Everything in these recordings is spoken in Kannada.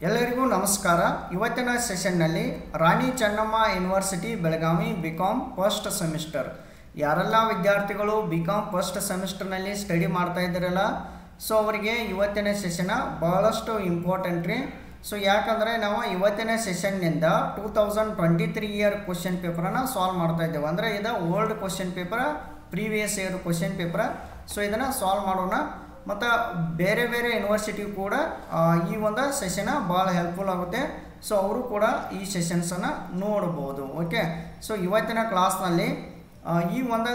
ಎಲ್ಲರಿಗೂ ನಮಸ್ಕಾರ. ಇವತ್ತಿನ ಸೆಷನ್ನಲ್ಲಿ Rani Chennamma university Belagavi BCom first semester ಯಾರೆಲ್ಲ ವಿದ್ಯಾರ್ಥಿಗಳು ಬಿಕಾಂ ಫಸ್ಟ್ ಸೆಮಿಸ್ಟರ್ನಲ್ಲಿ ಸ್ಟಡಿ ಮಾಡ್ತಾ ಇದ್ದಾರಲ್ಲ, ಸೊ ಅವರಿಗೆ ಇವತ್ತಿನ ಸೆಷನ್ ಬಹಳಷ್ಟು ಇಂಪಾರ್ಟೆಂಟ್ ರೀ. ಸೊ ಯಾಕಂದರೆ ನಾವು ಇವತ್ತಿನ ಸೆಷನ್ನಿಂದ 2023 ಇಯರ್ ಕ್ವಶನ್ ಪೇಪರನ್ನು ಸಾಲ್ವ್ ಮಾಡ್ತಾ ಇದ್ದೇವೆ. ಅಂದರೆ ಇದು old question paper, previous year question paper. So ಇದನ್ನು ಸಾಲ್ವ್ ಮಾಡೋಣ. ಮತ್ತು ಬೇರೆ ಬೇರೆ ಯೂನಿವರ್ಸಿಟಿ ಕೂಡ ಈ ಒಂದು ಸೆಷನ್ ಭಾಳ ಹೆಲ್ಪ್ಫುಲ್ ಆಗುತ್ತೆ. ಸೊ ಅವರು ಕೂಡ ಈ ಸೆಷನ್ಸನ್ನು ನೋಡ್ಬೋದು. ಓಕೆ, ಸೊ ಇವತ್ತಿನ ಕ್ಲಾಸ್ನಲ್ಲಿ ಈ ಒಂದು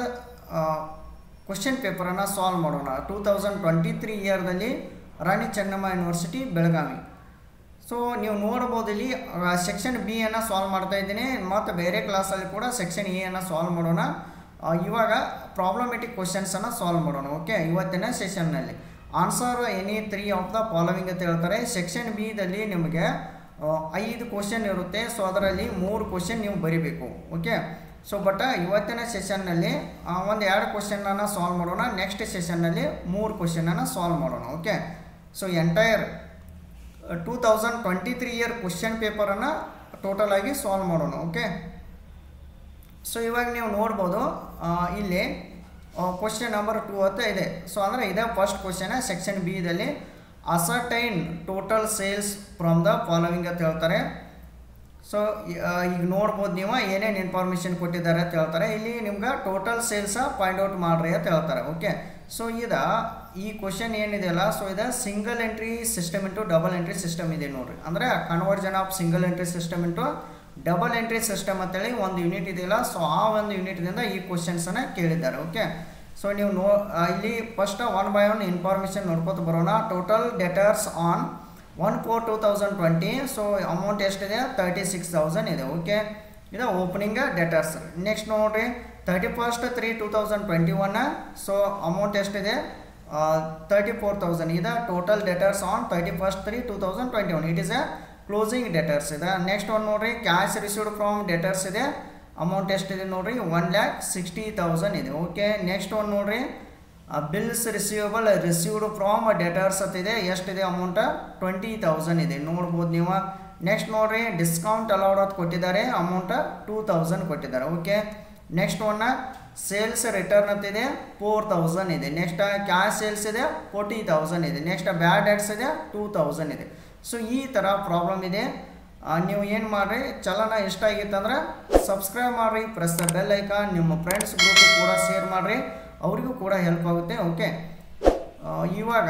ಕ್ವಶನ್ ಪೇಪರನ್ನು ಸಾಲ್ವ್ ಮಾಡೋಣ. 2023 ಇಯರ್ದಲ್ಲಿ ರಾಣಿ ಚೆನ್ನಮ್ಮ ಯೂನಿವರ್ಸಿಟಿ ಬೆಳಗಾವಿ. ಸೊ ನೀವು ನೋಡ್ಬೋದು ಇಲ್ಲಿ ಸೆಕ್ಷನ್ ಬಿ ಅನ್ನು ಸಾಲ್ವ್ ಮಾಡ್ತಾ ಇದ್ದೀನಿ, ಮತ್ತು ಬೇರೆ ಕ್ಲಾಸಲ್ಲಿ ಕೂಡ ಸೆಕ್ಷನ್ ಎ ಅನ್ನು ಸಾಲ್ವ್ ಮಾಡೋಣ. ಇವಾಗ ಪ್ರಾಬ್ಲಮೆಟಿಕ್ ಕ್ವಶನ್ಸನ್ನು ಸಾಲ್ವ್ ಮಾಡೋಣ. ಓಕೆ, ಇವತ್ತಿನ ಸೆಷನ್ನಲ್ಲಿ answer any 3 of the following ಅಂತ ಹೇಳ್ತಾರೆ. ಸೆಕ್ಷನ್ ಬಿದಲ್ಲಿ ನಿಮಗೆ 5 ಕ್ವಶನ್ ಇರುತ್ತೆ. ಸೊ ಅದರಲ್ಲಿ 3 ಕ್ವಶನ್ ನೀವು ಬರೀಬೇಕು. ಓಕೆ, ಸೊ ಬಟ್ ಇವತ್ತಿನ ಸೆಷನ್ನಲ್ಲಿ 1-2 ಕ್ವಶನನ್ನು ಸಾಲ್ವ್ ಮಾಡೋಣ. ನೆಕ್ಸ್ಟ್ ಸೆಷನ್ನಲ್ಲಿ 3 ಕ್ವಶನನ್ನು ಸಾಲ್ವ್ ಮಾಡೋಣ. Okay, so entire 2023 year question ಪೇಪರನ್ನು ಟೋಟಲ್ ಆಗಿ ಸಾಲ್ವ್ ಮಾಡೋಣ. ಓಕೆ, ಸೊ ಇವಾಗ ನೀವು ನೋಡ್ಬೋದು ಇಲ್ಲಿ ಕ್ವಶನ್ ನಂಬರ್ 2 ಅಂತ ಇದೆ. ಸೊ ಅಂದರೆ ಇದೇ ಫಸ್ಟ್ ಕ್ವಶನ್ ಸೆಕ್ಷನ್ ಬಿ ದಲ್ಲಿ ascertain total sales from the following ಅಂತ ಹೇಳ್ತಾರೆ. ಸೊ ಈಗ ನೋಡ್ಬೋದು ನೀವು ಏನೇನು ಇನ್ಫಾರ್ಮೇಷನ್ ಕೊಟ್ಟಿದ್ದಾರೆ ಅಂತ ಹೇಳ್ತಾರೆ. ಇಲ್ಲಿ ನಿಮ್ಗೆ ಟೋಟಲ್ ಸೇಲ್ಸ ಫೈಂಡ್ ಔಟ್ ಮಾಡ್ರಿ ಅಂತ ಹೇಳ್ತಾರೆ. ಓಕೆ, ಸೊ ಈ ಕ್ವಶನ್ ಏನಿದೆಯಲ್ಲ, ಸೊ ಇದು single entry system into double entry system ಇದೆ ನೋಡ್ರಿ. ಅಂದರೆ conversion of single entry system into double entry system ಅಂತೇಳಿ ಒಂದು ಯೂನಿಟ್ ಇದೆಯಲ್ಲ, ಸೊ ಆ ಒಂದು ಯೂನಿಟ್ದಿಂದ ಈ ಕ್ವಶನ್ಸನ್ನು ಕೇಳಿದ್ದಾರೆ. ಓಕೆ, ಸೊ ನೀವು ಇಲ್ಲಿ ಫಸ್ಟ್ 1 by 1 ಇನ್ಫಾರ್ಮೇಷನ್ ನೋಡ್ಕೊತ ಬರೋಣ. Total debtors on 1/4/2020. So amount ಎಷ್ಟಿದೆ? 36,000 ಇದೆ. ಓಕೆ, ಇದು ಓಪನಿಂಗ್ ಡೆಟರ್ಸ್. ನೆಕ್ಸ್ಟ್ ನೋಡಿರಿ 31/3/2021. ಸೊ ಅಮೌಂಟ್ ಎಷ್ಟಿದೆ? 34,000 ಇದೆ. Total debtors on 31/3/2021. It is a closing debtors ಇದೆ. ನೆಕ್ಸ್ಟ್ ಒಂದು ನೋಡಿರಿ ಕ್ಯಾಶ್ ರಿಸೀವ್ಡ್ ಫ್ರಮ್ ಡೆಟರ್ಸ್ ಇದೆ. ಅಮೌಂಟ್ ಎಷ್ಟಿದೆ ನೋಡಿರಿ? 1,60,000 ಇದೆ. ಓಕೆ, ನೆಕ್ಸ್ಟ್ ಒಂದು ನೋಡಿರಿ ಬಿಲ್ಸ್ ರಿಸೀವ್ಡ್ ಫ್ರಮ್ ಡೆಟರ್ಸ್ ಅಂತಿದೆ. ಎಷ್ಟಿದೆ ಅಮೌಂಟ್? 20,000 ಇದೆ. ನೋಡ್ಬೋದು ನೀವು. ನೆಕ್ಸ್ಟ್ ನೋಡಿರಿ ಡಿಸ್ಕೌಂಟ್ ಅಲೌಡ್ ಅಂತ ಕೊಟ್ಟಿದ್ದಾರೆ. ಅಮೌಂಟ್ 2,000 ಕೊಟ್ಟಿದ್ದಾರೆ. ಓಕೆ, ನೆಕ್ಸ್ಟ್ ಒನ್ನ ಸೇಲ್ಸ್ ರಿಟರ್ನ್ ಅಂತಿದೆ 4,000 ಇದೆ. ನೆಕ್ಸ್ಟ್ ಕ್ಯಾಶ್ ಸೇಲ್ಸ್ ಇದೆ 40,000 ಇದೆ. ನೆಕ್ಸ್ಟ್ ಬ್ಯಾಡ್ ಡೆಟ್ಸ್ ಇದೆ 2,000 ಇದೆ. ಸೊ ಈ ಥರ ಪ್ರಾಬ್ಲಮ್ ಇದೆ. ನೀವು ಏನು ಮಾಡಿರಿ, ಚಲನ ಇಷ್ಟ ಆಗಿತ್ತಂದ್ರೆ ಸಬ್ಸ್ಕ್ರೈಬ್ ಮಾಡಿರಿ, ಪ್ರೆಸ್ ದ ಬೆಲ್ ಐಕಾನ್. ನಿಮ್ಮ ಫ್ರೆಂಡ್ಸ್ ಗ್ರೂಪಿಗೆ ಕೂಡ ಶೇರ್ ಮಾಡಿರಿ, ಅವರಿಗೂ ಕೂಡ ಹೆಲ್ಪ್ ಆಗುತ್ತೆ. ಓಕೆ, ಇವಾಗ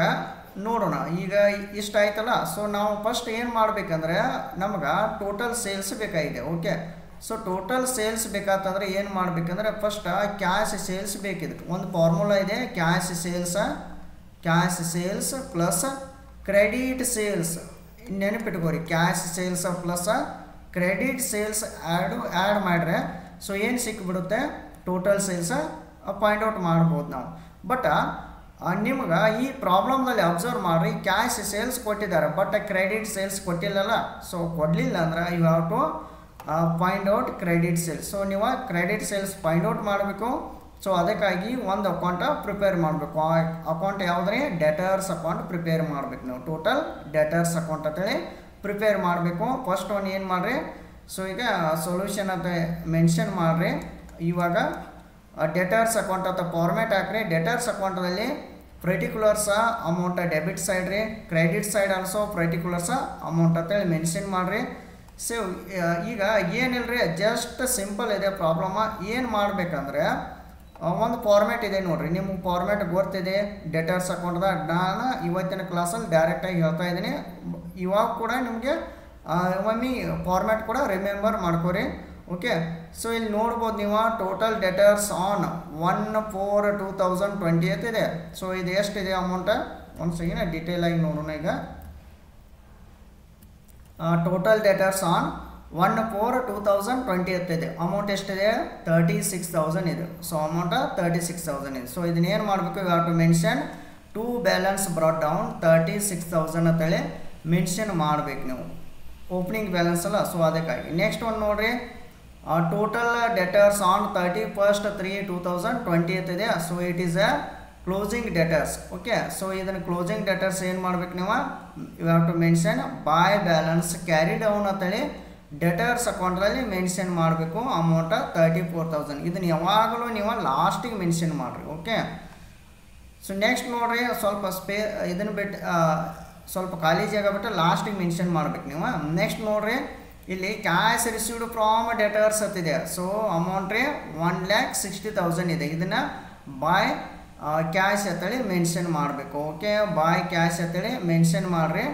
ನೋಡೋಣ. ಈಗ ಇಷ್ಟ ಆಯ್ತಲ್ಲ, ಸೊ ನಾವು ಫಸ್ಟ್ ಏನು ಮಾಡಬೇಕಂದ್ರೆ ನಮ್ಗೆ ಟೋಟಲ್ ಸೇಲ್ಸ್ ಬೇಕಾಗಿದೆ. ಓಕೆ, ಸೊ ಟೋಟಲ್ ಸೇಲ್ಸ್ ಬೇಕಾತಂದ್ರೆ ಏನು ಮಾಡಬೇಕಂದ್ರೆ ಫಸ್ಟ್ ಕ್ಯಾಶ್ ಸೇಲ್ಸ್ ಬೇಕಿದೆ. ಒಂದು ಫಾರ್ಮುಲಾ ಇದೆ, cash sales plus credit sales. ನೆನಪಿಟ್ಕೋರಿ, cash sales plus credit sales add ಮಾಡಿದ್ರೆ ಸೊ ಏನು ಸಿಕ್ಬಿಡುತ್ತೆ? ಟೋಟಲ್ ಸೇಲ್ಸ್ ಫೈಂಡ್ ಔಟ್ ಮಾಡ್ಬೋದು ನಾವು. ಬಟ್ ನಿಮ್ಗೆ ಈ ಪ್ರಾಬ್ಲಮ್ನಲ್ಲಿ ಅಬ್ಸರ್ವ್ ಮಾಡಿರಿ, ಕ್ಯಾಶ್ ಸೇಲ್ಸ್ ಕೊಟ್ಟಿದ್ದಾರೆ ಬಟ್ ಕ್ರೆಡಿಟ್ ಸೇಲ್ಸ್ ಕೊಟ್ಟಿಲ್ಲಲ್ಲ. ಸೊ ಕೊಡಲಿಲ್ಲ ಅಂದ್ರೆ you have to find out credit sales. So ನೀವು ಕ್ರೆಡಿಟ್ ಸೇಲ್ಸ್ ಫೈಂಡ್ ಔಟ್ ಮಾಡಬೇಕು. ಸೊ ಅದಕ್ಕಾಗಿ ಒಂದು ಅಕೌಂಟ ಪ್ರಿಪೇರ್ ಮಾಡಬೇಕು. ಆ ಅಕೌಂಟ್ ಯಾವುದ್ರಿ? ಡೆಟರ್ಸ್ ಅಕೌಂಟ್ ಪ್ರಿಪೇರ್ ಮಾಡಬೇಕು ನೀವು. ಟೋಟಲ್ ಡೆಟರ್ಸ್ ಅಕೌಂಟ್ ಅಂತೇಳಿ ಪ್ರಿಪೇರ್ ಮಾಡಬೇಕು. ಫಸ್ಟ್ ಒಂದು ಏನು ಮಾಡಿರಿ, ಸೊ ಈಗ ಸೊಲ್ಯೂಷನ್ ಅಂತ ಮೆನ್ಷನ್ ಮಾಡಿರಿ. ಇವಾಗ ಡೆಟರ್ಸ್ ಅಕೌಂಟ್ ಅಂತ ಫಾರ್ಮ್ಯಾಟ್ ಹಾಕ್ರಿ. ಡೆಟರ್ಸ್ ಅಕೌಂಟಲ್ಲಿ ಪರ್ಟಿಕ್ಯುಲರ್ಸ ಅಮೌಂಟ್ ಡೆಬಿಟ್ ಸೈಡ್ ರೀ, ಕ್ರೆಡಿಟ್ ಸೈಡ್ ಆಲ್ಸೋ ಪರ್ಟಿಕ್ಯುಲರ್ಸ ಅಮೌಂಟ್ ಅಂತೇಳಿ ಮೆನ್ಷನ್ ಮಾಡಿರಿ. ಸೊ ಈಗ ಏನಿಲ್ಲರಿ, ಜಸ್ಟ್ ಸಿಂಪಲ್ ಇದೆ ಪ್ರಾಬ್ಲಮ. ಏನು ಮಾಡಬೇಕಂದ್ರೆ ಒಂದು ಫಾರ್ಮ್ಯಾಟ್ ಇದೆ ನೋಡಿರಿ, ನಿಮ್ಗೆ ಫಾರ್ಮ್ಯಾಟ್ ಗೊತ್ತಿದೆ ಡೆಟರ್ಸ್ ಅಕೌಂಟ್ದಾಗ. ನಾನು ಇವತ್ತಿನ ಕ್ಲಾಸಲ್ಲಿ ಡೈರೆಕ್ಟಾಗಿ ಹೇಳ್ತಾ ಇದ್ದೀನಿ. ಇವಾಗ ಕೂಡ ನಿಮಗೆ ಒಮ್ಮೆ ಫಾರ್ಮ್ಯಾಟ್ ಕೂಡ ರಿಮೆಂಬರ್ ಮಾಡ್ಕೊರಿ. ಓಕೆ, ಸೊ ಇಲ್ಲಿ ನೋಡ್ಬೋದು ನೀವು ಟೋಟಲ್ ಡೆಟರ್ಸ್ ಆನ್ 1/4/2020 ಇದೆ. ಸೊ ಇದು ಎಷ್ಟಿದೆ ಅಮೌಂಟ್? ಒಂದು ಸೆಕೆಂಡ್ ಡೀಟೇಲ್ ಆಗಿ ನೋಡೋಣ. ಈಗ ಟೋಟಲ್ ಡೆಟರ್ಸ್ ಆನ್ 1/4/2020 ಇದೆ. ಅಮೌಂಟ್ ಎಷ್ಟಿದೆ? 36,000 ಇದೆ. ಸೊ ಅಮೌಂಟ್ 36,000 ಇದೆ. ಸೊ ಇದನ್ನೇನು ಮಾಡಬೇಕು? You have to mention to balance brought down 36,000 ಅಂತೇಳಿ ಮೆನ್ಷನ್ ಮಾಡಬೇಕು ನೀವು. ಓಪನಿಂಗ್ ಬ್ಯಾಲೆನ್ಸ್ ಅಲ್ಲ, ಸೊ ಅದಕ್ಕಾಗಿ. ನೆಕ್ಸ್ಟ್ ಒಂದು ನೋಡಿರಿ ಟೋಟಲ್ ಡೆಟರ್ಸ್ ಆನ್ 31/3/2020 ಇದೆ. So it is a closing debtors. Okay, so ಇದನ್ನು ಕ್ಲೋಸಿಂಗ್ ಡೆಟರ್ಸ್ ಏನು ಮಾಡ್ಬೇಕು ನೀವು, you have to mention by balance carried down ಅಂತೇಳಿ ಡೆಟರ್ಸ್ ಅಕೌಂಟ್ರಲ್ಲಿ ಮೆನ್ಷನ್ ಮಾಡಬೇಕು ಅಮೌಂಟ್ 34,000. ಇದನ್ನು ಯಾವಾಗಲೂ ನೀವು ಲಾಸ್ಟಿಗೆ ಮೆನ್ಷನ್ ಮಾಡಿರಿ. ಓಕೆ, ಸೊ ನೆಕ್ಸ್ಟ್ ನೋಡಿರಿ, ಸ್ವಲ್ಪ ಇದನ್ನು ಬಿಟ್ಟು ಸ್ವಲ್ಪ ಖಾಲಿ ಜಾಗ ಬಿಟ್ಟು ಲಾಸ್ಟಿಗೆ ಮೆನ್ಷನ್ ಮಾಡ್ಬೇಕು ನೀವು. ನೆಕ್ಸ್ಟ್ ನೋಡಿರಿ, ಇಲ್ಲಿ ಕ್ಯಾಶ್ ರಿಸೀವ್ಡ್ ಫ್ರಾಮ್ ಡೆಟರ್ಸ್ ಅಂತಿದೆ. ಸೊ ಅಮೌಂಟ್ ರೀ 1,60,000 ಇದೆ. ಇದನ್ನು ಬೈ ಕ್ಯಾಶ್ ಅಂತೇಳಿ ಮೆನ್ಷನ್ ಮಾಡಬೇಕು. ಓಕೆ, ಬೈ ಕ್ಯಾಶ್ ಅಂತೇಳಿ ಮೆನ್ಷನ್ ಮಾಡಿರಿ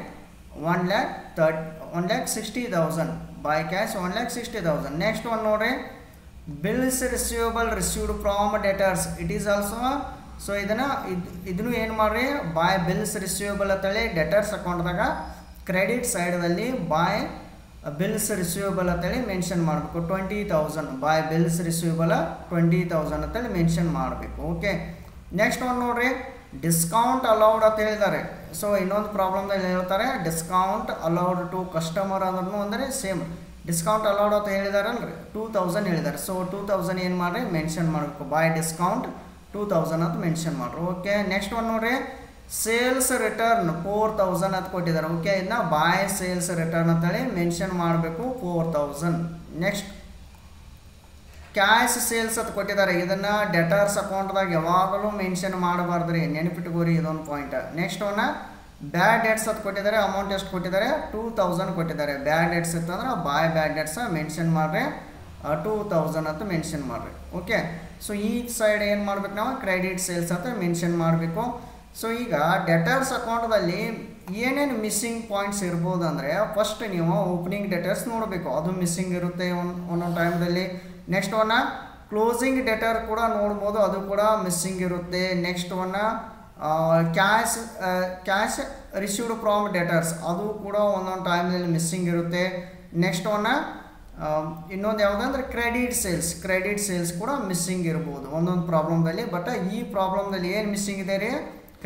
1,60,000 ಬೈ ಕ್ಯಾಶ್ 1,60,000. ನೆಕ್ಸ್ಟ್ ಒನ್ ನೋಡಿರಿ, bills receivable received from debtors it is also. So ಇದನ್ನು ಏನು ಮಾಡಿರಿ, ಬೈ ಬಿಲ್ಸ್ ರಿಸೀವಬಲ್ ಅಂತೇಳಿ ಡೆಟರ್ಸ್ ಅಕೌಂಟ್ದಾಗ ಕ್ರೆಡಿಟ್ ಸೈಡ್ದಲ್ಲಿ ಬೈ ಬಿಲ್ಸ್ ರಿಸೀವಬಲ್ ಅಂತೇಳಿ ಮೆನ್ಷನ್ ಮಾಡಬೇಕು 20,000. ಬೈ ಬಿಲ್ಸ್ ರಿಸೀವಬಲ್ 20,000 ಅಂತೇಳಿ ಮೆನ್ಷನ್ ಮಾಡಬೇಕು. ಓಕೆ, ನೆಕ್ಸ್ಟ್ ಒಂದು ನೋಡಿರಿ, ಡಿಸ್ಕೌಂಟ್ ಅಲೌಡ್ ಅಂತ ಹೇಳಿದ್ದಾರೆ. ಸೊ ಇನ್ನೊಂದು ಪ್ರಾಬ್ಲಮ್ದಲ್ಲಿ ಹೇಳ್ತಾರೆ ಡಿಸ್ಕೌಂಟ್ ಅಲೌಡ್ ಟು ಕಸ್ಟಮರ್ ಅಂದ್ರೂ ಅಂದರೆ ಸೇಮ್ ಡಿಸ್ಕೌಂಟ್ ಅಲೌಡ್ ಅಂತ ಹೇಳಿದಾರಲ್ರಿ 2,000 ಹೇಳಿದ್ದಾರೆ. ಸೊ 2,000 ಏನು ಮಾಡಿರಿ ಮೆನ್ಷನ್ ಮಾಡಬೇಕು, ಬೈ ಡಿಸ್ಕೌಂಟ್ 2,000 ಅಂತ ಮೆನ್ಷನ್ ಮಾಡ್ರಿ. ಓಕೆ, ನೆಕ್ಸ್ಟ್ ಒಂದು ನೋಡಿರಿ, ಸೇಲ್ಸ್ ರಿಟರ್ನ್ 4,000 ಅಂತ ಕೊಟ್ಟಿದ್ದಾರೆ. ಓಕೆ, ಇದನ್ನ ಬೈ ಸೇಲ್ಸ್ ರಿಟರ್ನ್ ಅಂತೇಳಿ ಮೆನ್ಷನ್ ಮಾಡಬೇಕು 4,000. ನೆಕ್ಸ್ಟ್ ಕ್ಯಾಶ್ ಸೇಲ್ಸ್ ಅಂತ ಕೊಟ್ಟಿದ್ದಾರೆ. ಇದನ್ನು ಡೆಟರ್ಸ್ ಅಕೌಂಟ್ದಾಗ ಯಾವಾಗಲೂ ಮೆನ್ಷನ್ ಮಾಡಬಾರ್ದ್ರಿ, ನೆನಪಿಟ್ಕೋರಿ ಇದೊಂದು ಪಾಯಿಂಟ್. ನೆಕ್ಸ್ಟ್ ಒನ್ನ ಬ್ಯಾಡ್ ಡೆಟ್ಸ್ ಅಂತ ಕೊಟ್ಟಿದ್ದಾರೆ. ಅಮೌಂಟ್ ಎಷ್ಟು ಕೊಟ್ಟಿದ್ದಾರೆ, 2,000 ಕೊಟ್ಟಿದ್ದಾರೆ. ಬ್ಯಾಡ್ ಡೆಟ್ಸ್ ಇತ್ತಂದ್ರೆ ಬೈ ಬ್ಯಾಡ್ ಡೆಟ್ಸ್ ಮೆನ್ಷನ್ ಮಾಡಿರಿ 2,000 ಅಂತ ಮೆನ್ಷನ್ ಮಾಡಿರಿ. ಓಕೆ, ಸೊ ಈ ಸೈಡ್ ಏನು ಮಾಡ್ಬೇಕು ನಾವು, ಕ್ರೆಡಿಟ್ ಸೇಲ್ಸ್ ಅಂತ ಮೆನ್ಷನ್ ಮಾಡಬೇಕು. ಸೊ ಈಗ ಡೆಟರ್ಸ್ ಅಕೌಂಟ್ದಲ್ಲಿ ಏನೇನು ಮಿಸ್ಸಿಂಗ್ ಪಾಯಿಂಟ್ಸ್ ಇರ್ಬೋದು ಅಂದರೆ, ಫಸ್ಟ್ ನೀವು ಓಪನಿಂಗ್ ಡೆಟರ್ಸ್ ನೋಡಬೇಕು, ಅದು ಮಿಸ್ಸಿಂಗ್ ಇರುತ್ತೆ ಒಂದೊಂದು ಟೈಮ್ದಲ್ಲಿ. ನೆಕ್ಸ್ಟ್ ಒನ್ನ ಕ್ಲೋಸಿಂಗ್ ಡೆಟರ್ ಕೂಡ ನೋಡ್ಬೋದು, ಅದು ಕೂಡ ಮಿಸ್ಸಿಂಗ್ ಇರುತ್ತೆ. ನೆಕ್ಸ್ಟ್ ಒನ್ನ ಕ್ಯಾಶ್ ರಿಸೀವ್ಡ್ ಫ್ರಾಮ್ ಡೆಟರ್ಸ್ ಅದು ಕೂಡ ಒಂದೊಂದು ಟೈಮ್ನಲ್ಲಿ ಮಿಸ್ಸಿಂಗ್ ಇರುತ್ತೆ. ನೆಕ್ಸ್ಟ್ ಒನ್ನ ಇನ್ನೊಂದು ಯಾವುದಂದ್ರೆ ಕ್ರೆಡಿಟ್ ಸೇಲ್ಸ್ ಕೂಡ ಮಿಸ್ಸಿಂಗ್ ಇರ್ಬೋದು ಒಂದೊಂದು ಪ್ರಾಬ್ಲಮ್ದಲ್ಲಿ. ಬಟ್ ಈ ಪ್ರಾಬ್ಲಮ್ದಲ್ಲಿ ಏನು ಮಿಸ್ಸಿಂಗ್ ಇದೆ ರೀ,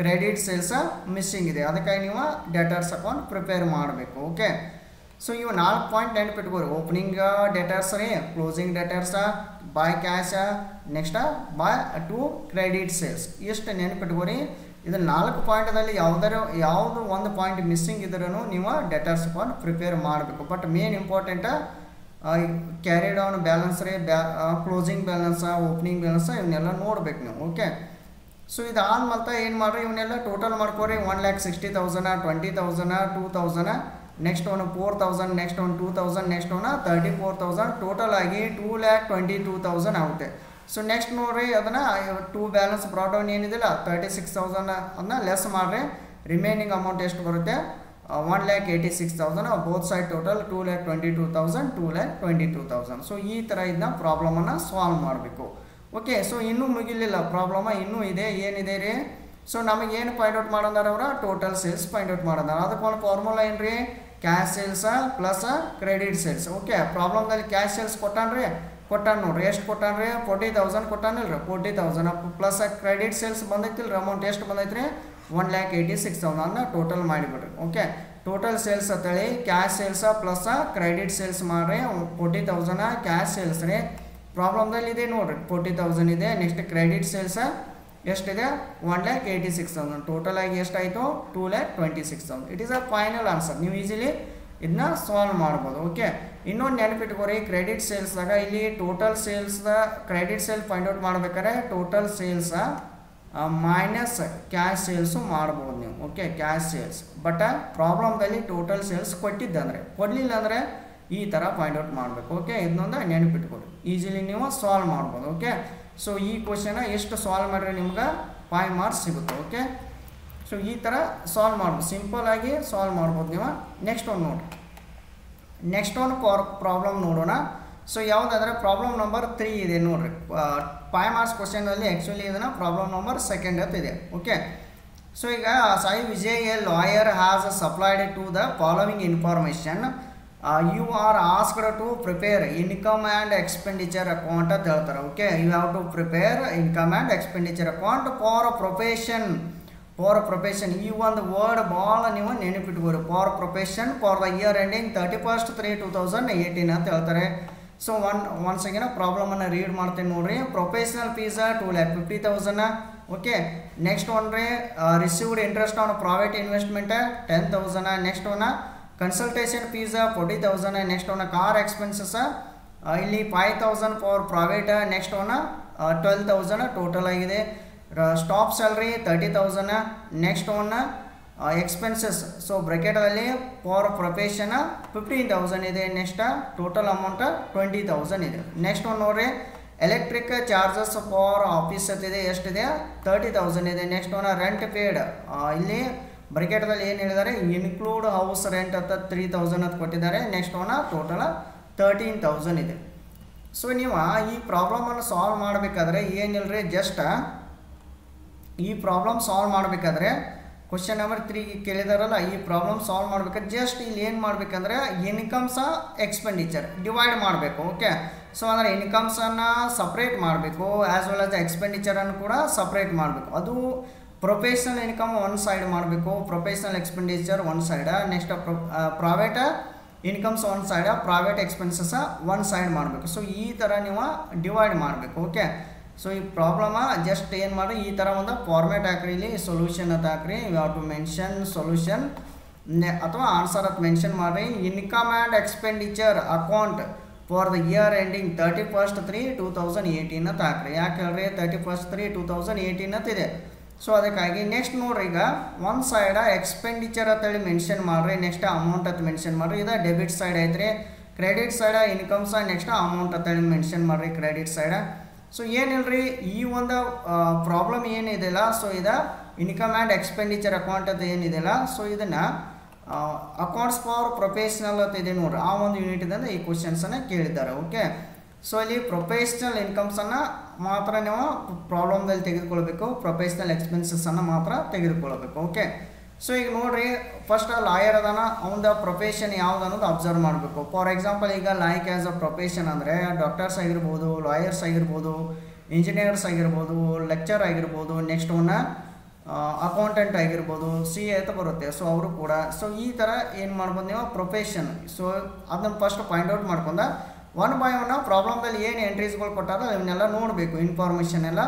ಕ್ರೆಡಿಟ್ ಸೇಲ್ಸ ಮಿಸ್ಸಿಂಗ್ ಇದೆ. ಅದಕ್ಕಾಗಿ ನೀವು ಡೆಟರ್ಸ್ ಅಕೌಂಟ್ ಪ್ರಿಪೇರ್ ಮಾಡಬೇಕು. ಓಕೆ, ಸೊ ಇವು 4 ಪಾಯಿಂಟ್ ನೆನಪಿಟ್ಕೋರಿ, ಓಪನಿಂಗ್ ಡೆಟರ್ಸ್ ರೀ, closing ಡೆಟರ್ಸ, by cash, next by two credit sales, ಇಷ್ಟು ನೆನಪಿಟ್ಕೋರಿ. ಇದನ್ನು 4 ಪಾಯಿಂಟದಲ್ಲಿ ಯಾವುದು ಒಂದು ಪಾಯಿಂಟ್ ಮಿಸ್ಸಿಂಗ್ ಇದ್ರೂ ನೀವು ಡೆಟರ್ಸ್ ಅಕೌಂಟ್ ಪ್ರಿಪೇರ್ ಮಾಡಬೇಕು. But main important carry down balance ರೀ, ಕ್ಲೋಸಿಂಗ್ ಬ್ಯಾಲೆನ್ಸ, ಓಪನಿಂಗ್ ಬ್ಯಾಲೆನ್ಸ ಇವನ್ನೆಲ್ಲ ನೋಡ್ಬೇಕು ನೀವು. ಓಕೆ, ಸೊ ಇದಾದ್ಮೇಲೆ ಏನು ಮಾಡಿರಿ, ಇವನ್ನೆಲ್ಲ ಟೋಟಲ್ ಮಾಡ್ಕೋರಿ. 1,60,000, 20,000, 2,000, next one 4,000, next one 2,000, next one 34,000, total ಆಗಿ 2,22,000 ಆಗುತ್ತೆ. ಸೊ ನೆಕ್ಸ್ಟ್ ನೋಡಿರಿ, ಅದನ್ನು 2 ಬ್ಯಾಲೆನ್ಸ್ ಬ್ರಾಡ್ ಡೌನ್ ಏನಿದಿಲ್ಲ 36,000 ಅದನ್ನ ಲೆಸ್ ಮಾಡಿರಿ. ರಿಮೈನಿಂಗ್ ಅಮೌಂಟ್ ಎಷ್ಟು ಬರುತ್ತೆ, 1,86,000. Both side total 2,22,000, 2,22,000. ಸೊ ಈ ಥರ ಇದನ್ನ ಪ್ರಾಬ್ಲಮನ್ನು ಸಾಲ್ವ್ ಮಾಡಬೇಕು. ಓಕೆ, ಸೊ ಇನ್ನೂ ಮುಗಿಲಿಲ್ಲ ಪ್ರಾಬ್ಲಮ, ಇನ್ನೂ ಇದೆ. ಏನಿದೆ ರೀ, ಸೊ ನಮಗೇನು ಪಾಯಿಂಟ್ ಔಟ್ ಮಾಡೋದಾರ ಅವರ ಟೋಟಲ್ ಸೇಲ್ಸ್ ಪಾಯಿಂಟ್ ಔಟ್ ಮಾಡೋದಾರ. ಅದಕ್ಕೆ ಒಂದು ಫಾರ್ಮುಲಾ ಏನು ರೀ, cash sales plus credit sales. Okay, ಪ್ರಾಬ್ಲಮ್ದಲ್ಲಿ ಕ್ಯಾಶ್ ಸೇಲ್ಸ್ ಕೊಟ್ಟಾನ್ರಿ ನೋಡ್ರಿ, ಎಷ್ಟು ಕೊಟ್ಟಾನ್ರಿ 40,000 ಕೊಟ್ಟಾನಿಲ್ರಿ, 40,000 ಪ್ಲಸ್ ಕ್ರೆಡಿಟ್ ಸೇಲ್ಸ್ ಬಂದೈತಿಲ್ರಿ, ಅಮೌಂಟ್ ಎಷ್ಟು ಬಂದೈತ್ರಿ 1,86,000 ಅನ್ನ ಟೋಟಲ್ ಮಾಡಿಬಿಡ್ರಿ. ಓಕೆ, ಟೋಟಲ್ ಸೇಲ್ಸ್ ಅಂತೇಳಿ cash sales plus credit sales ಮಾಡಿರಿ 40,000 ಕ್ಯಾಶ್ ಸೇಲ್ಸ್ ರೀ. ಪ್ರಾಬ್ಲಮ್ದಲ್ಲಿ ಇದೆ ನೋಡ್ರಿ 40,000 ಇದೆ. ನೆಕ್ಸ್ಟ್ ಕ್ರೆಡಿಟ್ ಸೇಲ್ಸ ಎಷ್ಟಿದೆ 1,86,000, ಟೋಟಲ್ ಆಗಿ ಎಷ್ಟಾಯಿತು 2,26,000. It is a final answer. ನೀವು ಈಸಿಲಿ ಇದನ್ನ ಸಾಲ್ವ್ ಮಾಡ್ಬೋದು. ಓಕೆ, ಇನ್ನೊಂದು ನೆನಪಿಟ್ಕೋರಿ, ಕ್ರೆಡಿಟ್ ಸೇಲ್ಸ್ದಾಗ ಇಲ್ಲಿ ಟೋಟಲ್ ಸೇಲ್ಸ್ದ ಕ್ರೆಡಿಟ್ ಸೇಲ್ ಫೈಂಡ್ ಔಟ್ ಮಾಡ್ಬೇಕಾದ್ರೆ total sales minus cash sales ಮಾಡ್ಬೋದು ನೀವು. Okay, cash sales. ಬಟ್ ಪ್ರಾಬ್ಲಮ್ದಲ್ಲಿ ಟೋಟಲ್ ಸೇಲ್ಸ್ ಕೊಡಲಿಲ್ಲ ಅಂದರೆ ಈ ಥರ ಫೈಂಡ್ ಔಟ್ ಮಾಡಬೇಕು. ಓಕೆ, ಇದನ್ನೊಂದು ನೆನಪಿಟ್ಕೊಡಿ, ಈಸಿಲಿ ನೀವು ಸಾಲ್ವ್ ಮಾಡ್ಬೋದು. ಓಕೆ, ಸೊ ಈ ಕ್ವಶನ ಎಷ್ಟು ಸಾಲ್ವ್ ಮಾಡಿದ್ರೆ ನಿಮ್ಗೆ 5 ಮಾರ್ಕ್ಸ್ ಸಿಗುತ್ತೆ. ಓಕೆ, ಸೊ ಈ ಥರ ಸಾಲ್ವ್ ಮಾಡ್ಬೋದು, ಸಿಂಪಲ್ಲಾಗಿ ಸಾಲ್ವ್ ಮಾಡ್ಬೋದು ನೀವು. ನೆಕ್ಸ್ಟ್ ಒಂದು ನೋಡಿರಿ, ನೆಕ್ಸ್ಟ್ ಒಂದು ಪ್ರಾಬ್ಲಮ್ ನೋಡೋಣ. ಸೊ ಯಾವುದಾದ್ರೆ ಪ್ರಾಬ್ಲಮ್ ನಂಬರ್ 3 ಇದೆ ನೋಡಿರಿ. 5 ಮಾರ್ಕ್ಸ್ ಕ್ವಶನಲ್ಲಿ ಆ್ಯಕ್ಚುಲಿ ಇದನ್ನು ಪ್ರಾಬ್ಲಮ್ ನಂಬರ್ 2 ಅಂತ ಇದೆ. ಓಕೆ, ಸೊ ಈಗ Sai Vijay a lawyer has supplied to the following information. You are asked to prepare income and expenditure account ಅಂತ ಹೇಳ್ತಾರೆ. Okay, you have to prepare income and expenditure account for profession. ಈ ಒಂದು ವರ್ಡ್ ಭಾಳ ನೀವು ನೆನಪಿಟ್ಕೋರಿ, for profession for the year ending 31/3/2018 ಅಂತ ಹೇಳ್ತಾರೆ. ಸೊ ಒನ್ಸ್ ಅಗೇನ್ ಪ್ರಾಬ್ಲಮನ್ನು ರೀಡ್ ಮಾಡ್ತೀನಿ ನೋಡ್ರಿ. Professional fees 2,50,000, okay next one ರೀ received interest on private investment 10,000. Next one consultation fees 40,000. Next one car expenses ಇಲ್ಲಿ 5,000 for private. Next one 12,000 total ಆಗಿದೆ. Staff salary 30,000. Next one expenses so ಬ್ರ್ಯಾಕೆಟಲ್ಲಿ ಫಾರ್ ಪ್ರೊಫೆಷನ್ 15,000 ಇದೆ. ನೆಕ್ಸ್ಟ್ ಟೋಟಲ್ ಅಮೌಂಟ್ 20,000 ಇದೆ. ನೆಕ್ಸ್ಟ್ ಒನ್ ನೋಡ್ರಿ ಎಲೆಕ್ಟ್ರಿಕ್ ಚಾರ್ಜಸ್ ಫಾರ್ ಆಫೀಸ್ ಇದೆ ಎಷ್ಟಿದೆ 30,000 ಇದೆ. ನೆಕ್ಸ್ಟ್ ಒನ್ ರೆಂಟ್ ಪೇಡ್ ಇಲ್ಲಿ ಬ್ರ್ಯಾಕೆಟಲ್ಲಿ ಏನು ಹೇಳಿದ್ದಾರೆ ಇನ್ಕ್ಲೂಡ್ ಹೌಸ್ ರೆಂಟ್ ಅಂತ 3,000 ಅಂತ ಕೊಟ್ಟಿದ್ದಾರೆ. ನೆಕ್ಸ್ಟ್ ಒನ್ ಟೋಟಲ್ 13,000 ಇದೆ. ಸೊ ನೀವು ಈ ಪ್ರಾಬ್ಲಮನ್ನು ಸಾಲ್ವ್ ಮಾಡಬೇಕಾದ್ರೆ ಏನಿಲ್ಲರಿ ಜಸ್ಟ್ ಈ ಪ್ರಾಬ್ಲಮ್ ಸಾಲ್ವ್ ಮಾಡಬೇಕಾದ್ರೆ ಕ್ವಶನ್ ನಂಬರ್ 3 ಕೇಳಿದಾರಲ್ಲ ಈ ಪ್ರಾಬ್ಲಮ್ ಸಾಲ್ವ್ ಮಾಡ್ಬೇಕಾದ್ರೆ ಜಸ್ಟ್ ಇಲ್ಲಿ ಏನು ಮಾಡಬೇಕಂದ್ರೆ ಇನ್ಕಮ್ಸ ಎಕ್ಸ್ಪೆಂಡಿಚರ್ ಡಿವೈಡ್ ಮಾಡಬೇಕು. ಓಕೆ ಸೊ ಅಂದರೆ ಇನ್ಕಮ್ಸನ್ನು ಸಪ್ರೇಟ್ ಮಾಡಬೇಕು ಆ್ಯಸ್ ವೆಲ್ ಆಸ್ ಎಕ್ಸ್ಪೆಂಡಿಚರನ್ನು ಕೂಡ ಸಪ್ರೇಟ್ ಮಾಡಬೇಕು. ಅದು ಪ್ರೊಫೆಷನಲ್ ಇನ್ಕಮ್ ಒನ್ ಸೈಡ್ ಮಾಡಬೇಕು, professional expenditure one side. Next private incomes one side, private expenses one side ಮಾಡಬೇಕು. ಸೊ ಈ ಥರ ನೀವು ಡಿವೈಡ್ ಮಾಡಬೇಕು. ಓಕೆ ಸೊ ಈ ಪ್ರಾಬ್ಲಮ ಜಸ್ಟ್ ಏನು ಮಾಡಿ ಈ ಥರ ಒಂದು ಫಾರ್ಮ್ಯಾಟ್ ಹಾಕ್ರಿ, ಇಲ್ಲಿ ಸೊಲ್ಯೂಷನ್ ಅಂತ ಹಾಕ್ರಿ. You have to mention solution ಅಥವಾ ಆನ್ಸರ್ ಅಂತ ಮೆನ್ಷನ್ ಮಾಡಿರಿ. Income and expenditure account for the year ending 31/3/2018 ಅಂತ ಹಾಕ್ರಿ. ಯಾಕೆ ಹೇಳ್ರಿ 31/3/2018 ಅಂತ ಇದೆ. ಸೊ ಅದಕ್ಕಾಗಿ ನೆಕ್ಸ್ಟ್ ನೋಡ್ರಿ ಈಗ ಒಂದು ಸೈಡ ಎಕ್ಸ್ಪೆಂಡಿಚರ್ ಅಂತೇಳಿ ಮೆನ್ಷನ್ ಮಾಡಿರಿ. ನೆಕ್ಸ್ಟ್ ಅಮೌಂಟ್ ಅಂತ ಮೆನ್ಷನ್ ಮಾಡಿರಿ. ಇದು ಡೆಬಿಟ್ ಸೈಡ್ ಐತ್ರಿ. ಕ್ರೆಡಿಟ್ ಸೈಡ ಇನ್ಕಮ್ಸ ನೆಕ್ಸ್ಟ್ ಅಮೌಂಟ್ ಅಂತೇಳಿ ಮೆನ್ಷನ್ ಮಾಡಿರಿ ಕ್ರೆಡಿಟ್ ಸೈಡ. ಸೊ ಏನಿಲ್ರಿ ಈ ಒಂದು ಪ್ರಾಬ್ಲಮ್ ಏನಿದೆಯಲ್ಲ ಸೊ ಇದು ಇನ್ಕಮ್ ಆ್ಯಂಡ್ ಎಕ್ಸ್ಪೆಂಡಿಚರ್ ಅಕೌಂಟ್ ಅಂತ ಏನಿದೆಯಲ್ಲ ಸೊ ಇದನ್ನು ಅಕೌಂಟ್ಸ್ ಫಾರ್ ಪ್ರೊಫೆಷ್ನಲ್ ಅಂತ ಇದೆ ನೋಡ್ರಿ ಆ ಒಂದು ಯೂನಿಟಿಂದ ಈ ಕ್ವಶನ್ಸನ್ನು ಕೇಳಿದ್ದಾರೆ. ಓಕೆ ಸೊ ಇಲ್ಲಿ ಪ್ರೊಫೆಷ್ನಲ್ ಇನ್ಕಮ್ಸನ್ನು ಮಾತ್ರ ನೀವು ಪ್ರಾಬ್ಲಮ್ದಲ್ಲಿ ತೆಗೆದುಕೊಳ್ಬೇಕು, ಪ್ರೊಫೆಷ್ನಲ್ ಎಕ್ಸ್ಪೆನ್ಸಸ್ಸನ್ನು ಮಾತ್ರ ತೆಗೆದುಕೊಳ್ಬೇಕು. ಓಕೆ ಸೊ ಈಗ ನೋಡ್ರಿ ಫಸ್ಟ್ ಲಾಯರ್ ಅದಾನ ಅವನ ಪ್ರೊಫೆಷನ್ ಯಾವ್ದು ಅನ್ನೋದು ಅಬ್ಸರ್ವ್ ಮಾಡಬೇಕು. ಫಾರ್ ಎಕ್ಸಾಂಪಲ್ ಈಗ ಲೈಕ್ ಆ್ಯಸ್ ಅ ಪ್ರೊಫೆಷನ್ ಅಂದರೆ ಡಾಕ್ಟರ್ಸ್ ಆಗಿರ್ಬೋದು, ಲಾಯರ್ಸ್ ಆಗಿರ್ಬೋದು, ಇಂಜಿನಿಯರ್ಸ್ ಆಗಿರ್ಬೋದು, ಲೆಕ್ಚರ್ ಆಗಿರ್ಬೋದು, ನೆಕ್ಸ್ಟ್ ಒನ್ ಅಕೌಂಟೆಂಟ್ ಆಗಿರ್ಬೋದು, CA ಅಂತ ಬರುತ್ತೆ. ಸೊ ಅವರು ಕೂಡ ಸೊ ಈ ಥರ ಏನು ಮಾಡ್ಬೋದು ನೀವು ಪ್ರೊಫೆಷನ್. ಸೊ ಅದನ್ನ ಫಸ್ಟ್ ಪಾಯಿಂಟ್ ಔಟ್ ಮಾಡ್ಕೊಂಡ ಒನ್ ಬೈ ಒನ್ ಪ್ರಾಬ್ಲಮ್ದಲ್ಲಿ ಏನು ಎಂಟ್ರೀಸ್ಗಳು ಕೊಟ್ಟಾರೋ ಇವನ್ನೆಲ್ಲ ನೋಡಬೇಕು ಇನ್ಫಾರ್ಮೇಷನ್ ಎಲ್ಲ.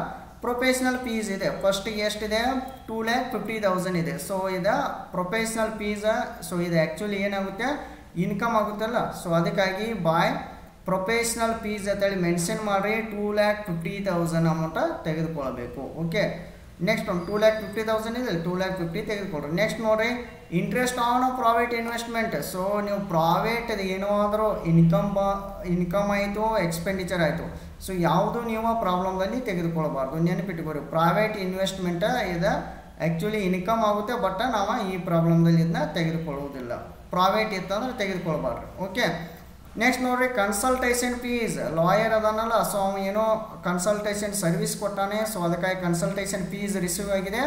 ಪ್ರೊಫೆಷ್ನಲ್ ಫೀಸ್ ಇದೆ ಫಸ್ಟಿಗೆ ಎಷ್ಟಿದೆ 2,50,000 ಇದೆ. ಸೊ ಇದು ಪ್ರೊಫೆಷ್ನಲ್ ಫೀಸ್. ಸೊ ಇದು ಆ್ಯಕ್ಚುಲಿ ಏನಾಗುತ್ತೆ ಇನ್ಕಮ್ ಆಗುತ್ತಲ್ಲ. ಸೊ ಅದಕ್ಕಾಗಿ ಬಾಯ್ ಪ್ರೊಫೆಷ್ನಲ್ ಫೀಸ್ ಅಂತೇಳಿ ಮೆನ್ಷನ್ ಮಾಡಿರಿ 2,50,000 ಅಮೌಂಟ ತೆಗೆದುಕೊಳ್ಬೇಕು. ಓಕೆ ನೆಕ್ಸ್ಟ್ ಒಂದು 2,50,000 ಇದೆ 2,50,000 ತೆಗೆದುಕೊಳ್ರಿ. ನೆಕ್ಸ್ಟ್ ನೋಡಿರಿ interest on private investment. So ನೀವು ಪ್ರೈವೇಟ್ ಏನೋ ಆದರೂ ಇನ್ಕಮ್ ಆಯಿತು ಎಕ್ಸ್ಪೆಂಡಿಚರ್ ಆಯಿತು ಸೊ ಯಾವುದು ನೀವು ಪ್ರಾಬ್ಲಮ್ದಲ್ಲಿ ತೆಗೆದುಕೊಳ್ಬಾರ್ದು. ನೆನಪಿಟ್ಕೋರಿ ಪ್ರೈವೇಟ್ ಇನ್ವೆಸ್ಟ್ಮೆಂಟ್ ಇದು ಆ್ಯಕ್ಚುಲಿ ಇನ್ಕಮ್ ಆಗುತ್ತೆ ಬಟ್ ನಾವು ಈ ಪ್ರಾಬ್ಲಮ್ದಲ್ಲಿ ಇದನ್ನ ತೆಗೆದುಕೊಳ್ಳುವುದಿಲ್ಲ. ಪ್ರೈವೇಟ್ ಇತ್ತಂದ್ರೆ ತೆಗೆದುಕೊಳ್ಬಾರ್ದು. ಓಕೆ ನೆಕ್ಸ್ಟ್ ನೋಡ್ರಿ ಕನ್ಸಲ್ಟೇಷನ್ ಫೀಸ್. ಲಾಯರ್ ಅದಾನಲ್ಲ ಸೊ ಅವ ಏನೋ ಕನ್ಸಲ್ಟೇಷನ್ ಸರ್ವಿಸ್ ಕೊಟ್ಟಾನೆ. ಸೊ ಅದಕ್ಕಾಗಿ ಕನ್ಸಲ್ಟೇಷನ್ ಫೀಸ್ ರಿಸೀವ್ ಆಗಿದೆ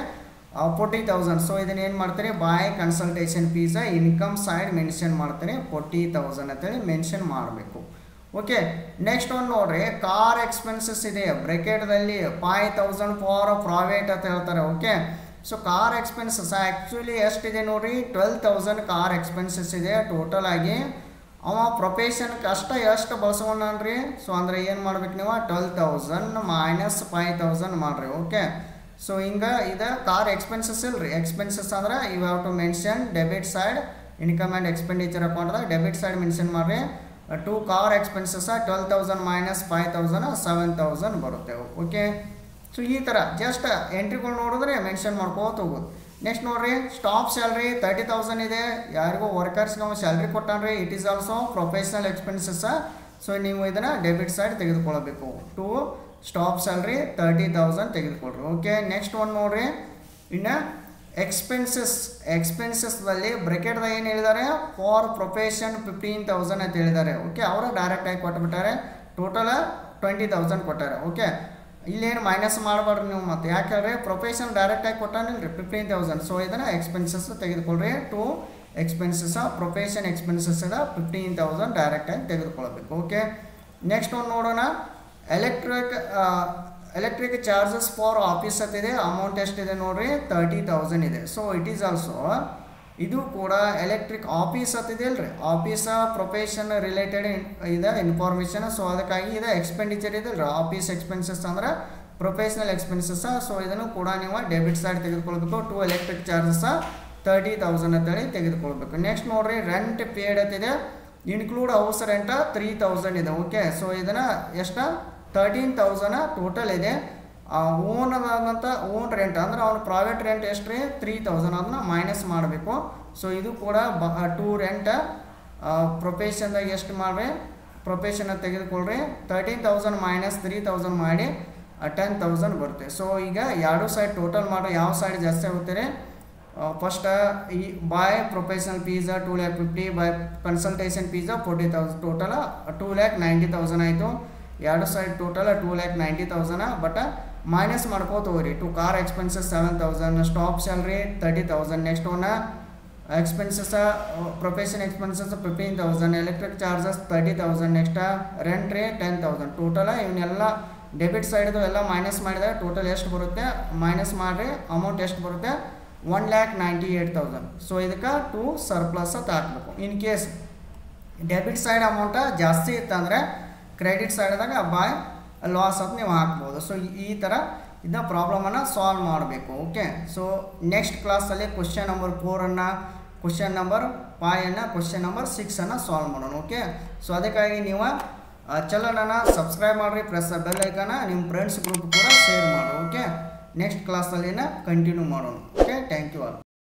40,000. ಸೊ ಇದನ್ನ ಏನು ಮಾಡ್ತಾರೆ ಬಾಯ್ consultation fees income side mention ಮಾಡ್ತಾರೆ 40,000 ಅಂತೇಳಿ ಮೆನ್ಷನ್ ಮಾಡಬೇಕು. ಓಕೆ ನೆಕ್ಸ್ಟ್ ಒಂದು ನೋಡ್ರಿ ಕಾರ್ ಎಕ್ಸ್ಪೆನ್ಸಸ್ ಇದೆ ಬ್ರ್ಯಾಕೆಟ್ದಲ್ಲಿ 5,000 ಫಾರ್ ಪ್ರೈವೇಟ್ ಅಂತ ಹೇಳ್ತಾರೆ. Okay so car expenses actually ಎಷ್ಟಿದೆ ನೋಡ್ರಿ 12,000 ಕಾರ್ ಎಕ್ಸ್ಪೆನ್ಸಸ್ ಇದೆ ಟೋಟಲ್ ಆಗಿ. ಅವ ಪ್ರೊಫೆಷನ್ಗೆ ಎಷ್ಟು ಬಳಸ್ಕೊಂಡ್ರಿ. ಸೊ ಅಂದರೆ ಏನು ಮಾಡ್ಬೇಕು ನೀವು 12,000 ಮೈನಸ್ 5,000 ಮಾಡಿರಿ. ಓಕೆ ಸೊ ಹಿಂಗೆ ಇದು ಕಾರ್ ಎಕ್ಸ್ಪೆನ್ಸಸ್ ಇಲ್ರಿ. ಎಕ್ಸ್ಪೆನ್ಸಸ್ ಅಂದ್ರೆ you have to mention debit side income and expenditure ಅಕೌಂಟ್ದಾಗ ಡೆಬಿಟ್ ಸೈಡ್ ಮೆನ್ಷನ್ ಮಾಡಿರಿ. 2 ಕಾರ್ ಎಕ್ಸ್ಪೆನ್ಸಸ್ 12,000 ಮೈನಸ್ 5,000 7,000 ಬರುತ್ತೆ. ಓಕೆ ಸೊ ಈ ಥರ ಜಸ್ಟ್ ಎಂಟ್ರಿಗಳು ನೋಡಿದ್ರೆ ಮೆನ್ಷನ್ ಮಾಡ್ಕೋತ ಹೋಗೋದು. ನೆಕ್ಸ್ಟ್ ನೋಡ್ರಿ ಸ್ಟಾಪ್ ಸ್ಯಾಲ್ರಿ 30,000 ಇದೆ. ಯಾರಿಗೂ ವರ್ಕರ್ಸ್ಗೆ ನಾವು ಸ್ಯಾಲ್ರಿ ಕೊಟ್ಟಾನ್ರಿ. It is also professional expenses. So ನೀವು ಇದನ್ನು ಡೆಬಿಟ್ ಸೈಡ್ ತೆಗೆದುಕೊಳ್ಬೇಕು. ಟು ಸ್ಟಾಪ್ ಸ್ಯಾಲ್ರಿ 30,000 ತೆಗೆದುಕೊಳ್ರಿ. ಓಕೆ ನೆಕ್ಸ್ಟ್ ಒಂದು ನೋಡ್ರಿ ಇನ್ನು ಎಕ್ಸ್ಪೆನ್ಸಸ್ದಲ್ಲಿ ಬ್ರ್ಯಾಕೆಟ್ದಾಗ ಏನು ಹೇಳಿದ್ದಾರೆ ಫಾರ್ ಪ್ರೊಫೆಷನ್ 15,000 ಅಂತ ಹೇಳಿದ್ದಾರೆ. ಓಕೆ ಅವರು ಡೈರೆಕ್ಟಾಗಿ ಕೊಟ್ಬಿಟ್ಟಾರೆ ಟೋಟಲ್ 20,000 ಕೊಟ್ಟಾರೆ. ಓಕೆ ಇಲ್ಲೇನು ಮೈನಸ್ ಮಾಡಬಾರ್ದು ನೀವು ಮತ್ತೆ ಯಾಕೆ ಹೇಳ್ರಿ ಪ್ರೊಫೆಷನ್ ಡೈರೆಕ್ಟಾಗಿ ಕೊಟ್ಟಾನಿಲ್ರಿ 15,000. ಸೊ ಇದನ್ನು ಎಕ್ಸ್ಪೆನ್ಸಸ್ ತೆಗೆದುಕೊಳ್ರಿ. ಟು ಎಕ್ಸ್ಪೆನ್ಸಸ್ ಪ್ರೊಫೆಷನ್ ಎಕ್ಸ್ಪೆನ್ಸಸ್ 15,000 ಡೈರೆಕ್ಟಾಗಿ ತೆಗೆದುಕೊಳ್ಬೇಕು. ಓಕೆ ನೆಕ್ಸ್ಟ್ ಒಂದು ನೋಡೋಣ ಎಲೆಕ್ಟ್ರಿಕ್ ಚಾರ್ಜಸ್ ಫಾರ್ ಆಫೀಸ್ ಅಂತಿದೆ. ಅಮೌಂಟ್ ಎಷ್ಟಿದೆ ನೋಡ್ರಿ 30,000 ಇದೆ. ಸೊ ಇಟ್ ಈಸ್ ಆಲ್ಸೋ ಇದು ಕೂಡ ಎಲೆಕ್ಟ್ರಿಕ್ ಆಫೀಸ್ ಅಂತಿದೆ ಅಲ್ರಿ. ಆಫೀಸ ಪ್ರೊಫೆಷನ್ ರಿಲೇಟೆಡ್ ಇದೆ ಇನ್ಫಾರ್ಮೇಷನ್. ಸೊ ಅದಕ್ಕಾಗಿ ಇದು ಎಕ್ಸ್ಪೆಂಡಿಚರ್ ಇದೆ ಅಲ್ರಿ. ಆಫೀಸ್ ಎಕ್ಸ್ಪೆನ್ಸಸ್ ಅಂದ್ರೆ ಪ್ರೊಫೆಷನಲ್ ಎಕ್ಸ್ಪೆನ್ಸಸ್. ಸೊ ಇದನ್ನು ಕೂಡ ನೀವು ಡೆಬಿಟ್ ಸೈಡ್ ತೆಗೆದುಕೊಳ್ಬೇಕು. 2 ಎಲೆಕ್ಟ್ರಿಕ್ ಚಾರ್ಜಸ್ 30,000 ಅಂತೇಳಿ ತೆಗೆದುಕೊಳ್ಬೇಕು. ನೆಕ್ಸ್ಟ್ ನೋಡ್ರಿ ರೆಂಟ್ ಪೇಡ್ ಅಂತಿದೆ, ಇನ್ಕ್ಲೂಡ್ ಹೌಸ್ ರೆಂಟ್ 3,000 ಇದೆ. ಓಕೆ, ಸೊ ಇದನ್ನು ಎಷ್ಟು 13,000 ಟೋಟಲ್ ಇದೆ. ಓನ್ ಆದಂಥ ಓನ್ ರೆಂಟ್ ಅಂದರೆ ಅವ್ನ ಪ್ರೈವೇಟ್ ರೆಂಟ್ ಎಷ್ಟು ರೀ 3,000, ಅದನ್ನ ಮೈನಸ್ ಮಾಡಬೇಕು. ಸೊ ಇದು ಕೂಡ 2 ರೆಂಟ್ ಪ್ರೊಫೆಷನ್ದಾಗ ಎಷ್ಟು ಮಾಡ್ರಿ ಪ್ರೊಫೆಷನ್ ತೆಗೆದುಕೊಳ್ರಿ. 13,000 ಮೈನಸ್ 3,000 ಮಾಡಿ 10,000 ಬರುತ್ತೆ. ಸೊ ಈಗ ಎರಡು ಸೈಡ್ ಟೋಟಲ್ ಮಾಡಿ ಯಾವ ಸೈಡ್ ಜಾಸ್ತಿ ಆಗುತ್ತಾರೆ. ಫಸ್ಟ್ ಈ by professional fees 2,50,000, by consultation fees 40,000, total 2,90,000 ಆಯಿತು. ಎರಡು ಸೈಡ್ ಟೋಟಲ್ 2,90,000. ಬಟ್ ಮೈನಸ್ ಮಾಡ್ಕೋತ ಹೋಗ್ರಿ. To car expenses 7,000, staff salary 30,000, next one expenses profession expenses 15,000, electric charges 30,000, next rent ರೇ 10,000. ಟೋಟಲ್ ಇವನ್ನೆಲ್ಲ ಡೆಬಿಟ್ ಸೈಡ್ದು ಎಲ್ಲ ಮೈನಸ್ ಮಾಡಿದಾಗ ಟೋಟಲ್ ಎಷ್ಟು ಬರುತ್ತೆ ಮೈನಸ್ ಮಾಡಿರಿ ಅಮೌಂಟ್ ಎಷ್ಟು ಬರುತ್ತೆ 1,98,000. ಸೊ ಇದಕ್ಕೆ 2 ಸರ್ಪ್ಲಸ್ ಅಂತ ಹಾಕಬೇಕು. In case debit side amount ಜಾಸ್ತಿ ಇತ್ತಂದರೆ ಕ್ರೆಡಿಟ್ ಸೈಡ್ದಾಗ ಬಾಯ್ ಲಾಸ್ ಅಂತ ನೀವು ಹಾಕ್ಬೋದು. ಸೊ ಈ ಥರ ಇದನ್ನ ಪ್ರಾಬ್ಲಮನ್ನು ಸಾಲ್ವ್ ಮಾಡಬೇಕು. ಓಕೆ, ಸೊ ನೆಕ್ಸ್ಟ್ ಕ್ಲಾಸಲ್ಲಿ ಕ್ವಶನ್ ನಂಬರ್ 4ಅನ್ನು, ಕ್ವಶನ್ ನಂಬರ್ 5ಅನ್ನು, ಕ್ವಶನ್ ನಂಬರ್ 6ಅನ್ನು ಸಾಲ್ವ್ ಮಾಡೋಣ. ಓಕೆ, ಸೊ ಅದಕ್ಕಾಗಿ ನೀವು ಚಾನಲನ್ನು ಸಬ್ಸ್ಕ್ರೈಬ್ ಮಾಡಿರಿ, ಪ್ರೆಸ್ ಬೆಲ್ ಐಕಾನ, ನಿಮ್ಮ ಫ್ರೆಂಡ್ಸ್ ಗ್ರೂಪ್ ಕೂಡ ಶೇರ್ ಮಾಡಿ. ಓಕೆ, ನೆಕ್ಸ್ಟ್ ಕ್ಲಾಸಲ್ಲಿನ ಕಂಟಿನ್ಯೂ ಮಾಡೋಣ. Okay, thank you all.